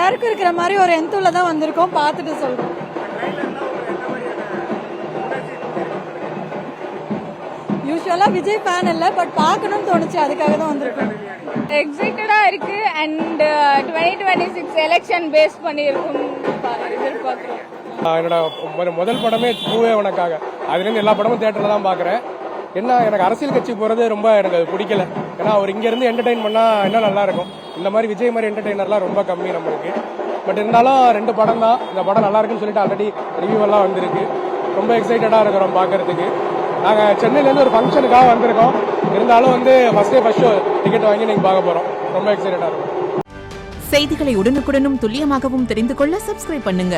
எல்லாருக்கும் இருக்கிற மாதிரி ஒரு எந்தூல தான் வந்திருக்கோம், பார்த்துட்டு சொல்றோம். யூஸ்வலா விஜய் ஃபேன் இல்ல, பட் பார்க்கணும்னு தோணுச்சு, அதுக்காக தான் வந்திருக்கோம். எக்ஸைட்டடா இருக்கு அண்ட் 2026 எலெக்ஷன் பேஸ் பண்ணி இருக்கும் எதிர்பார்க்கிறோம். என்னோட முதல் படமே பூவே உனக்காக, அதுலேருந்து எல்லா படமும் தியேட்டர்ல தான் பார்க்குறேன். என்ன எனக்கு அரசியல் கட்சி போகிறது ரொம்ப எனக்கு பிடிக்கல. ஏன்னா அவர் இங்கேருந்து என்டர்டெயின் பண்ணால் இன்னும் நல்லா இருக்கும். இந்த மாதிரி விஜய் மாதிரி என்டர்டெய்னர்லாம் ரொம்ப கம்மி நம்மளுக்கு. பட் இருந்தாலும் 2 படம் தான், இந்த படம் நல்லா இருக்குன்னு சொல்லிட்டு ஆல்ரெடி ரிவ்யூ எல்லாம் வந்திருக்கு. ரொம்ப எக்ஸைட்டடாக இருக்கிறோம் பார்க்கறதுக்கு. நாங்கள் சென்னையிலேருந்து ஒரு ஃபங்க்ஷனுக்காக வந்திருக்கோம். இருந்தாலும் ஃபர்ஸ்ட் ஷோ டிக்கெட் வாங்கி நீங்கள் பார்க்க போகிறோம். ரொம்ப எக்ஸைட்டடாக இருக்கும். செய்திகளை உடனுக்குடனும் துல்லியமாகவும் தெரிந்து கொள்ள சப்ஸ்கிரைப் பண்ணுங்க.